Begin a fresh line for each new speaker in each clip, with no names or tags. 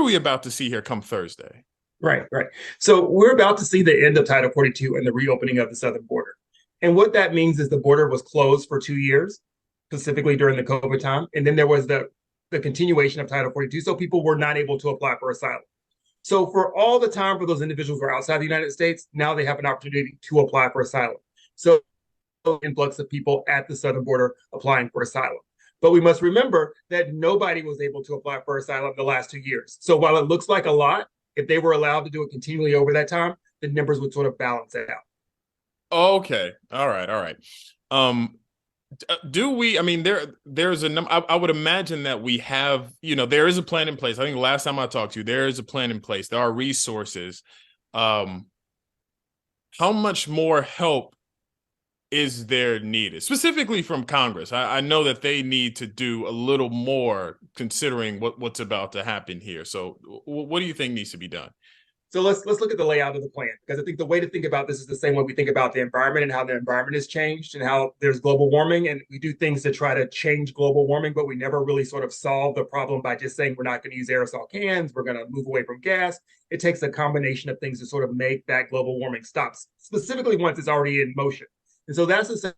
are we about to see here come Thursday?
Right, right. So we're about to see the end of Title 42 and the reopening of the southern border. And what that means is the border was closed for 2 years, specifically during the COVID time. And then there was the continuation of Title 42. So people were not able to apply for asylum. So for all the time for those individuals who are outside the United States, now they have an opportunity to apply for asylum. So influx of people at the southern border applying for asylum. But we must remember that nobody was able to apply for asylum the last 2 years. So while it looks like a lot, if they were allowed to do it continually over that time, the numbers would sort of balance it out.
Okay. All right. All right. Um, do we, I mean, there's a number, I would imagine that we have, there is a plan in place. I think the last time I talked to you, there is a plan in place. There are resources. Um, how much more help is there needed, specifically from Congress? I know that they need to do a little more considering what's about to happen here. So what do you think needs to be done?
So let's look at the layout of the plan, because I think the way to think about this is the same way we think about the environment and how the environment has changed and how there's global warming, and we do things to try to change global warming, but we never really sort of solve the problem by just saying we're not going to use aerosol cans, we're going to move away from gas. It takes a combination of things to sort of make that global warming stop, specifically once it's already in motion. And so that's the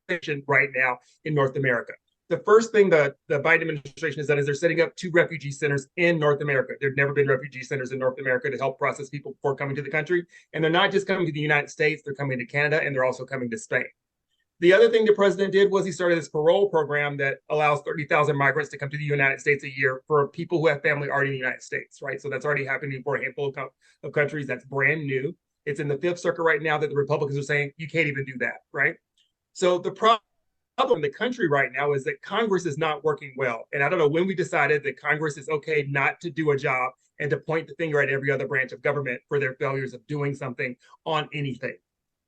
situation right now in North America. The first thing the Biden administration has done is they're setting up 2 refugee centers in North America. There've never been refugee centers in North America to help process people before coming to the country. And they're not just coming to the United States, they're coming to Canada, and they're also coming to Spain. The other thing the president did was he started this parole program that allows 30,000 migrants to come to the United States a year for people who have family already in the United States, right? So that's already happening for a handful of countries. That's brand new. It's in the Fifth Circuit right now that the Republicans are saying you can't even do that, right? So the problem in the country right now is that Congress is not working well. And I don't know when we decided that Congress is okay not to do a job and to point the finger at every other branch of government for their failures of doing something on anything.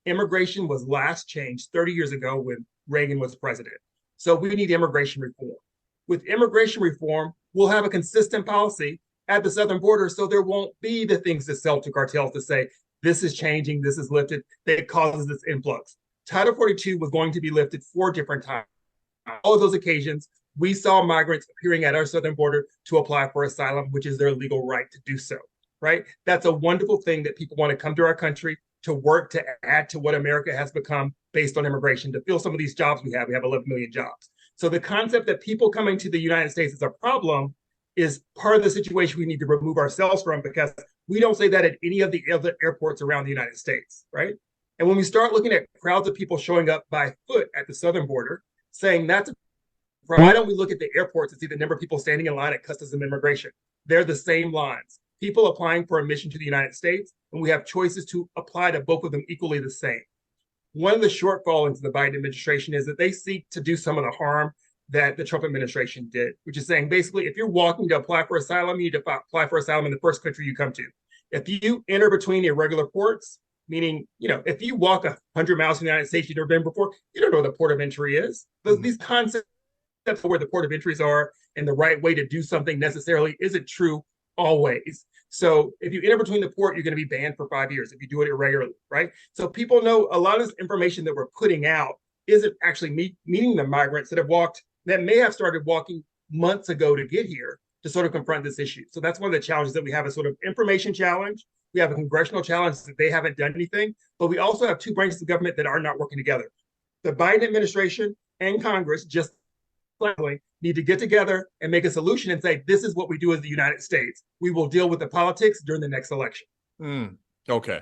Immigration was last changed 30 years ago when Reagan was president. So we need immigration reform. With immigration reform, we'll have a consistent policy at the southern border, so there won't be the things that sell to cartels to say, this is changing, this is lifted, that causes this influx. Title 42 was going to be lifted 4 different times. All of those occasions, we saw migrants appearing at our southern border to apply for asylum, which is their legal right to do so, right? That's a wonderful thing that people want to come to our country to work to add to what America has become based on immigration, to fill some of these jobs we have. We have 11 million jobs. So the concept that people coming to the United States is a problem is part of the situation we need to remove ourselves from, because we don't say that at any of the other airports around the United States, right? And when we start looking at crowds of people showing up by foot at the southern border, saying that's why don't we look at the airports and see the number of people standing in line at customs and immigration? They're the same lines. People applying for admission to the United States, and we have choices to apply to both of them equally the same. One of the shortfalls in the Biden administration is that they seek to do some of the harm that the Trump administration did, which is saying basically, if you're walking to apply for asylum, you need to apply for asylum in the first country you come to. If you enter between irregular ports, meaning, if you walk 100 miles from the United States you've never been before, you don't know where the port of entry is. These concepts of where the port of entries are and the right way to do something necessarily isn't true always. So if you enter between the port, you're going to be banned for 5 years if you do it irregularly, right? So people know a lot of this information that we're putting out isn't actually meeting the migrants that may have started walking months ago to get here to sort of confront this issue. So that's one of the challenges that we have, a sort of information challenge. We have a congressional challenge that they haven't done anything, but we also have 2 branches of government that are not working together. The Biden administration and Congress just need to get together and make a solution and say, this is what we do as the United States. We will deal with the politics during the next election.
Okay.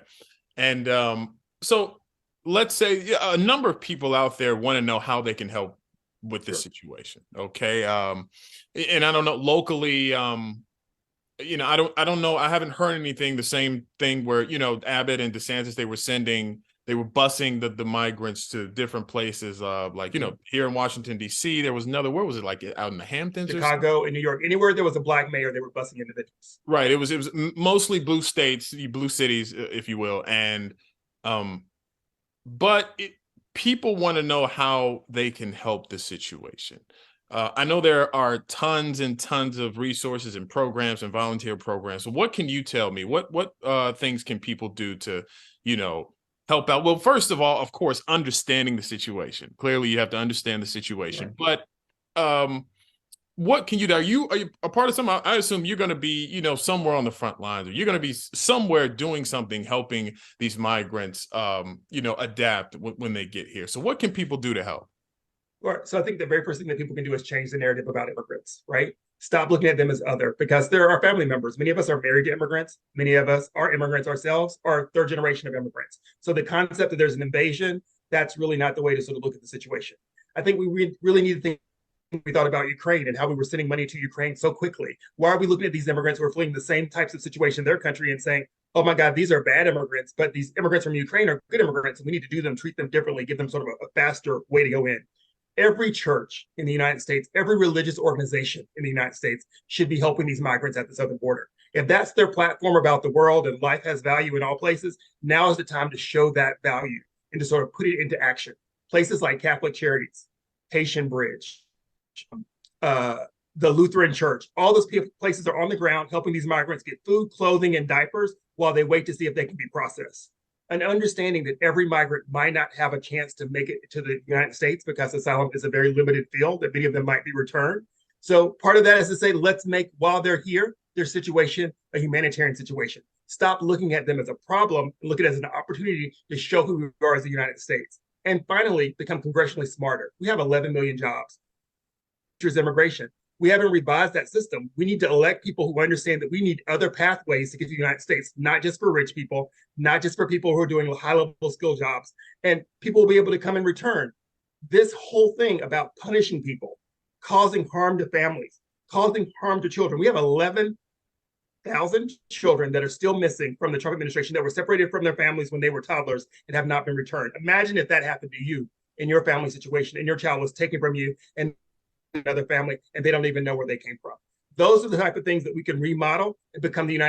And so let's say a number of people out there want to know how they can help with this situation. Okay. And I don't know locally, I don't know. I haven't heard anything, the same thing where, Abbott and DeSantis, they were busing the migrants to different places. Here in Washington, D.C., there was another, where was it, like out in the Hamptons?
Chicago and New York, anywhere there was a black mayor, they were busing individuals.
Right. It was mostly blue states, blue cities, if you will. And, people want to know how they can help the situation. I know there are tons and tons of resources and programs and volunteer programs. So what can you tell me? What things can people do to, help out? Well, first of all, of course, understanding the situation. Clearly, you have to understand the situation. Right. But what can you do? Are you a part of some? I assume you're going to be, somewhere on the front lines, or you're going to be somewhere doing something, helping these migrants, adapt when they get here. So, what can people do to help?
Right. So I think the very first thing that people can do is change the narrative about immigrants, right? Stop looking at them as other because they're our family members. Many of us are married to immigrants. Many of us are immigrants ourselves, or third generation of immigrants. So the concept that there's an invasion, that's really not the way to sort of look at the situation. I think we really need to think we thought about Ukraine and how we were sending money to Ukraine so quickly. Why are we looking at these immigrants who are fleeing the same types of situation in their country and saying, oh my God, these are bad immigrants, but these immigrants from Ukraine are good immigrants, and we need to do them, treat them differently, give them sort of a faster way to go in. Every church in the United States, every religious organization in the United States should be helping these migrants at the southern border. If that's their platform about the world and life has value in all places, now is the time to show that value and to sort of put it into action. Places like Catholic Charities, Haitian Bridge, uh, the Lutheran Church, all those places are on the ground helping these migrants get food, clothing, and diapers while they wait to see if they can be processed. An understanding that every migrant might not have a chance to make it to the United States because asylum is a very limited field, that many of them might be returned. So part of that is to say, let's make, while they're here, their situation a humanitarian situation. Stop looking at them as a problem and look at it as an opportunity to show who we are as the United States. And finally, become congressionally smarter. We have 11 million jobs. Immigration. We haven't revised that system. We need to elect people who understand that we need other pathways to get to the United States, not just for rich people, not just for people who are doing high level skill jobs. And people will be able to come in return. This whole thing about punishing people, causing harm to families, causing harm to children. We have 11,000 children that are still missing from the Trump administration that were separated from their families when they were toddlers and have not been returned. Imagine if that happened to you in your family situation and your child was taken from you and another family and they don't even know where they came from. Those are the type of things that we can remodel and become the United